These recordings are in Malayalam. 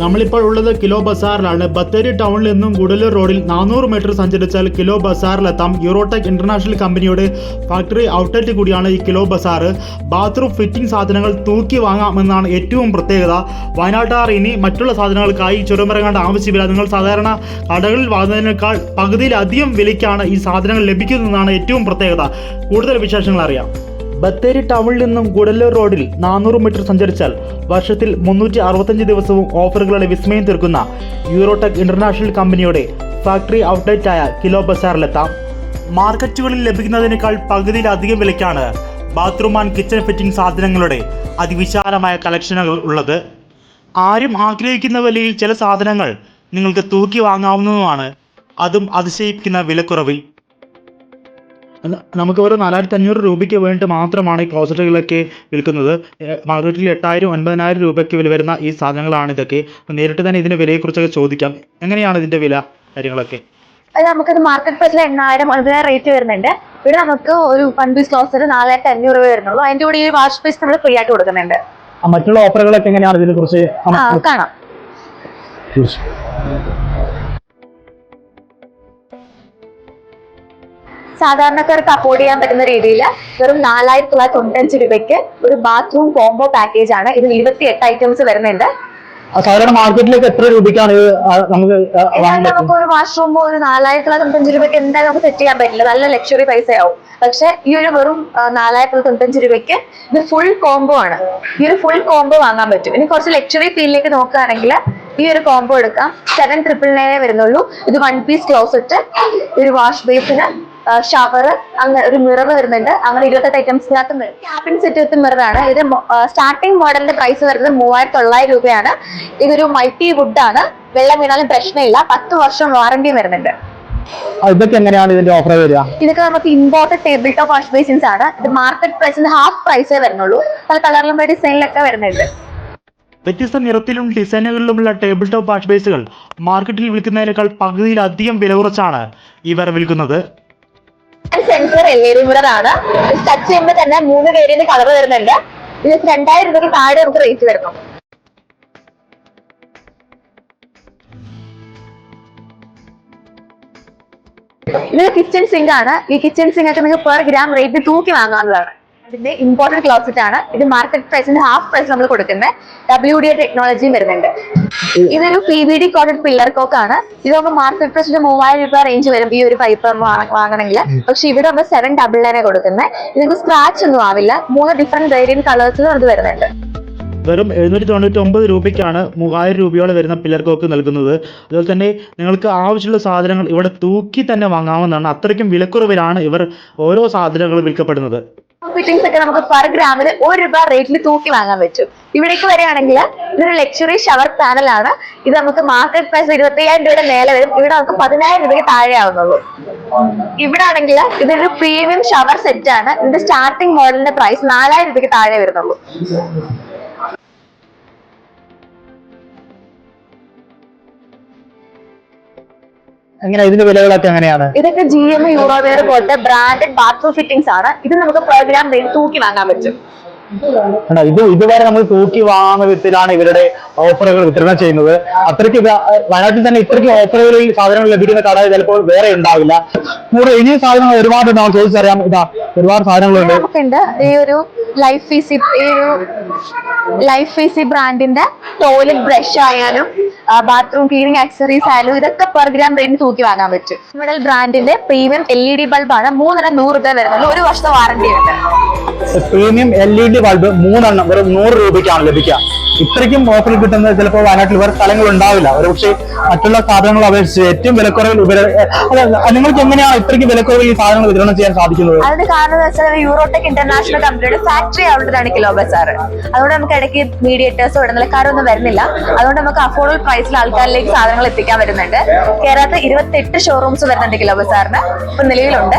നമ്മളിപ്പോൾ ഉള്ളത് കിലോ ബസാറിലാണ്. ബത്തേരി ടൗണിൽ നിന്നും ഗുഡലൂർ റോഡിൽ 400 മീറ്റർ സഞ്ചരിച്ചാൽ കിലോ ബസാറിലെത്താം. യൂറോടെക് ഇന്റർനാഷണൽ കമ്പനിയുടെ ഫാക്ടറി ഔട്ട്ലെറ്റ് കൂടിയാണ് ഈ കിലോ ബസാർ. ബാത്റൂം ഫിറ്റിംഗ് സാധനങ്ങൾ തൂക്കി വാങ്ങാമെന്നാണ് ഏറ്റവും പ്രത്യേകത. വയനാട്ടുകാർ ഇനി മറ്റുള്ള സാധനങ്ങൾക്കായി ചുരമിറങ്ങേണ്ട ആവശ്യമില്ല. നിങ്ങൾ സാധാരണ കടകളിൽ വാങ്ങുന്നതിനേക്കാൾ പകുതിയിലധികം വിലയ്ക്കാണ് ഈ സാധനങ്ങൾ ലഭിക്കുന്നതെന്നാണ് ഏറ്റവും പ്രത്യേകത. കൂടുതൽ വിശേഷങ്ങൾ അറിയാം. ബത്തേരി ടൗണിൽ നിന്നും ഗുഡലൂർ റോഡിൽ 400 മീറ്റർ സഞ്ചരിച്ചാൽ വർഷത്തിൽ 365 ദിവസവും ഓഫറുകളുടെ വിസ്മയം തീർക്കുന്ന യൂറോടെക് ഇന്റർനാഷണൽ കമ്പനിയുടെ ഫാക്ടറി ഔട്ട്ലെറ്റായ കിലോ ബസാറിലെത്താം. മാർക്കറ്റുകളിൽ ലഭിക്കുന്നതിനേക്കാൾ പകുതിയിലധികം വിലയ്ക്കാണ് ബാത്റൂം ആൻഡ് കിച്ചൺ ഫിറ്റിംഗ് സാധനങ്ങളുടെ അതിവിശാലമായ കളക്ഷനുകൾ ഉള്ളത്. ആരും ആഗ്രഹിക്കുന്ന വിലയിൽ ചില സാധനങ്ങൾ നിങ്ങൾക്ക് തൂക്കി വാങ്ങാവുന്നതുമാണ്, അതും അതിശയിക്കുന്ന വിലക്കുറവിൽ. നമുക്ക് ഓരോ 4500 രൂപയ്ക്ക് വേണ്ടി മാത്രമാണ് ഈ ക്ലോസറ്റുകളൊക്കെ വിൽക്കുന്നത്. മാർക്കറ്റിൽ 8000 9000 രൂപയ്ക്ക് വില വരുന്ന ഈ സാധനങ്ങളാണ് ഇതൊക്കെ. നേരിട്ട് തന്നെ ഇതിൻ്റെ വിലയെക്കുറിച്ചൊക്കെ ചോദിക്കാം. എങ്ങനെയാണ് ഇതിൻ്റെ വില കാര്യങ്ങളൊക്കെ? നമുക്കത് മാർക്കറ്റ് പ്രൈസിൽ 8000 9000 റേറ്റ് വരുന്നുണ്ട്. ഇവിടെ നമുക്ക് ഒരു 1 പീസ് ക്ലോസറ്റ് 4500 രൂപ വരുന്നുള്ളൂ. അതിൻ്റെ കൂടെ ഈ വാഷ് പീസ് നമ്മൾ ഫ്രീ ആയിട്ട് കൊടുക്കുന്നുണ്ട്. മറ്റുള്ള ഓഫറുകളൊക്കെ എങ്ങനെയാണ് ഇതിനെ കുറിച്ച് കാണാം. സാധാരണക്കാർക്ക് അഫോർഡ് ചെയ്യാൻ പറ്റുന്ന രീതിയിൽ വെറും 4995 രൂപയ്ക്ക് ഒരു ബാത്റൂം കോംബോ പാക്കേജ് ആണ്. ഇതിൽ 28 ഐറ്റംസ് വരുന്നുണ്ട്. സാധാരണ മാർക്കറ്റിലേക്ക് എത്ര രൂപയ്ക്കാണ് നമുക്ക് ഒരു വാഷ്റൂം ഒരു 4995 രൂപയ്ക്ക് എന്തായാലും നമുക്ക് സെറ്റ് ചെയ്യാൻ പറ്റില്ല, നല്ല ലക്ഷറി പൈസയാവും. പക്ഷെ ഈ ഒരു വെറും 4995 രൂപയ്ക്ക് ഇത് ഫുൾ കോംബോ ആണ്. ഈ ഒരു ഫുൾ കോംബോ വാങ്ങാൻ പറ്റും. ഇനി കുറച്ച് ലക്ഷറി ഫീലിലേക്ക് നോക്കുകയാണെങ്കിൽ ഈ ഒരു കോംബോ എടുക്കാം. 7999 വരുന്നുള്ളൂ. ഇത് 1 പീസ് ക്ലോസറ്റ്, ഒരു വാഷ് ബേസിന്, ഷവർ, അങ്ങനെ ഒരു മിറർ വരുന്നുണ്ട്. അങ്ങനെ 28 ഐറ്റംസിനകത്ത് ക്യാബിൻ സെറ്റ് വിത്ത് മിറർ ആണ്. ഇത് സ്റ്റാർട്ടിംഗ് മോഡലിന്റെ പ്രൈസ് വരുന്നത് 3900 രൂപയാണ്. ഇതൊരു മൾട്ടി വുഡ് ആണ്. വെള്ളം വീണാലും പ്രശ്നമില്ല. 10 വർഷം വാറന്റിയും വരുന്നുണ്ട്. ഇതൊക്കെ എങ്ങനെയാണ് ഇതിന്റെ ഓഫർ വരിക? ഇതൊക്കെ നമുക്ക് imported table top wash basins ആണ്. ഇത് മാർക്കറ്റ് പ്രൈസിന് ഹാഫ് പ്രൈസേ വരുന്നുള്ളൂ. പല കളറിലും ഡിസൈനിലൊക്കെ വരുന്നുണ്ട്. വ്യത്യസ്ത നിറത്തിലും ഡിസൈനുകളിലുമുള്ള ടേബിൾ ടോപ്പ് വാഷ് ബേസുകൾ മാർക്കറ്റിൽ വിൽക്കുന്നതിനേക്കാൾ പകുതിയിലധികം വില കുറച്ചാണ് ഇവർ വിൽക്കുന്നത്. സെൻസർ LED മിറർ ആണ്. ടച്ച് ചെയ്യുമ്പോൾ തന്നെ 3 വേരിയന്റ് കളർ വരുന്നുണ്ട്. ഇത് 2000 രൂപയ്ക്ക് താഴെ നമുക്ക് റേറ്റ് വരുന്നു. ഇത് കിച്ചൺ സിങ്ക് ആണ്. ഈ കിച്ചൺ സിങ്ക് ഒക്കെ നിങ്ങൾക്ക് പെർ ഗ്രാം റേറ്റ് തൂക്കി വാങ്ങാവുന്നതാണ്. ഇതിന്റെ ഇമ്പോർട്ടന്റ് ക്ലോസറ്റ് ആണ്. ഇത് മാർക്കറ്റ് പ്രൈസിന് ഹാഫ് പ്രൈസ് നമ്മൾ കൊടുക്കുന്നത്. WD ടെക്നോളജിയും വരുന്നുണ്ട്. ഇതൊരു PVD കോട്ടഡ് പില്ലർ കോക്ക് ആണ്. ഇത് നമുക്ക് മാർക്കറ്റ് പ്രൈസിന് 3000 രൂപ റേഞ്ച് വരും ഈ ഒരു പൈപ്പ് വാങ്ങണമെങ്കിൽ. പക്ഷെ ഇവിടെ നമ്മൾ 799 കൊടുക്കുന്നത്. ഇതിന് സ്ക്രാച്ച് ഒന്നും ആവില്ല. 3 ഡിഫറെന്റ് വേരിയന്റ് കളേഴ്സിലും അത് വരുന്നുണ്ട്. വെറും 799 രൂപയ്ക്കാണ് 3000 രൂപയോളം വരുന്ന പില്ലർ കോക്ക് നൽകുന്നത്. അതുപോലെ തന്നെ നിങ്ങൾക്ക് ആവശ്യമുള്ള സാധനങ്ങൾ ഇവിടെ തൂക്കി തന്നെ വാങ്ങാവുന്നതാണ്. അത്രയ്ക്കും വിലക്കുറവിലാണ് ഇവർ ഓരോ സാധനങ്ങളും വിൽക്കപ്പെടുന്നത്. ഫിറ്റിംഗ്സ് ഒക്കെ നമുക്ക് പെർ ഗ്രാമിന് 1 രൂപ റേറ്റിൽ തൂക്കി വാങ്ങാൻ പറ്റും. ഇവിടേക്ക് വരികയാണെങ്കിൽ ഇതൊരു ലക്ഷറി ഷവർ പാനലാണ്. ഇത് നമുക്ക് മാർക്കറ്റ് പ്രൈസ് 25000 രൂപയുടെ മേലെ വരും. ഇവിടെ നമുക്ക് 10000 രൂപയ്ക്ക് താഴെ ആവുന്നുള്ളൂ. ഇവിടെ ആണെങ്കിൽ ഇതൊരു പ്രീമിയം ഷവർ സെറ്റ് ആണ്. ഇതിന്റെ സ്റ്റാർട്ടിംഗ് മോഡലിന്റെ പ്രൈസ് 4000 രൂപയ്ക്ക് താഴെ വരുന്നുള്ളൂ. എങ്ങനെ ഇതിന്റെ വിലകളൊക്കെ എങ്ങനെയാണ്? ഇതൊക്കെ GM യൂറോവെയർ പോലത്തെ ബ്രാൻഡഡ് ബാത്റൂം ഫിറ്റിംഗ്സ് ആണ്. ഇത് നമുക്ക് പ്രോഗ്രാം തൂക്കി വാങ്ങാൻ പറ്റും. ഇതുവരെ നമ്മൾ തൂക്കി വാങ്ങുന്ന വിധത്തിലാണ് ഇവരുടെ ഓഫറുകൾ വിതരണം ചെയ്യുന്നത്. അത്രയ്ക്ക് വയനാട്ടിൽ തന്നെ ഇത്രയ്ക്ക് ഓഫറുകളിൽ സാധനങ്ങൾ ലഭിക്കുന്ന കട ചിലപ്പോൾ വേറെ ഉണ്ടാവില്ല. കൂടെ ഇനിയും സാധനങ്ങൾ ഒരുപാട് നമ്മൾ ചോദിച്ചറിയാം. ഇതാ ഒരുപാട് സാധനങ്ങളുണ്ട്. നമുക്കുണ്ട് ഈ ഒരു ലൈഫ് ഈസി ബ്രാൻഡിന്റെ ടോയ്ലറ്റ് ബ്രഷ് ആയാലും ബാത്റൂം ക്ലീനിങ് ആക്സസറീസ് ആയാലും ഇതൊക്കെ പെർ ഗ്രാം റേറ്റിന് തൂക്കി വാങ്ങാൻ പറ്റും. നമ്മുടെ ബ്രാൻഡിന്റെ പ്രീമിയം LED ബൾബാണ്. 3 100 രൂപ വരുന്നുള്ളൂ. 1 വർഷത്തെ വാറന്റി ഉണ്ട്. പ്രീമിയം LED ബൾബ് 3 വെറും 100 രൂപയ്ക്കാണ് ലഭിക്കുക. ഇത്രയ്ക്കും ഓഫറിൽ കിട്ടുന്നത് ചിലപ്പോൾ വയനാട്ടിൽ വേറെ സ്ഥലങ്ങൾ ഉണ്ടാവില്ല. ഒരുപക്ഷെ മറ്റുള്ള സാധനങ്ങൾ അപേക്ഷിച്ച് ഏറ്റവും വിലക്കുറവിൽ നിങ്ങൾക്ക് എങ്ങനെയാണ് ഇത്രയ്ക്ക് വിലക്കുറവിൽ ഈ സാധനങ്ങൾ വിതരണം ചെയ്യാൻ സാധിക്കുന്നത്? അതിന്റെ കാരണം എന്ന് വെച്ചാൽ യൂറോടെക് ഇന്റർനാഷണൽ കമ്പനിയുടെ ഫാക്ടറി ഔട്ട്ലെറ്റാണ് കിലോ ബസാർ. അതുകൊണ്ട് നമുക്ക് ഇടയ്ക്ക് മീഡിയേറ്റേഴ്സോ ഇടനിലക്കാരൊന്നും വരുന്നില്ല. അതുകൊണ്ട് നമുക്ക് അഫോർഡബിൾ പ്രൈസിൽ ആൾക്കാരിലേക്ക് സാധനങ്ങൾ എത്തിക്കാൻ വരുന്നുണ്ട്. കേരളത്തിൽ 28 ഷോറൂംസ് വരുന്നുണ്ട് കിലോ ബസാറിന് ഇപ്പൊ നിലവിലുണ്ട്.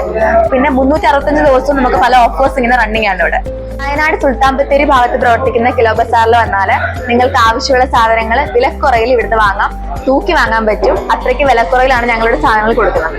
പിന്നെ 365 ദിവസവും നമുക്ക് പല ഓഫേഴ്സ് ഇങ്ങനെ റണ്ണിങ് ആണ് ഇവിടെ. വയനാട് സുൽത്താൻ ബത്തേരി ഭാഗത്ത് പ്രവർത്തിക്കുന്ന കിലോ ബസാറിൽ വന്നാൽ നിങ്ങൾക്ക് ആവശ്യമുള്ള സാധനങ്ങൾ വിലക്കുറയിൽ ഇവിടുന്ന് വാങ്ങാം, തൂക്കി വാങ്ങാൻ പറ്റും. അത്രയ്ക്ക് വിലക്കുറയിലാണ് ഞങ്ങളുടെ സാധനങ്ങൾ കൊടുക്കുന്നത്.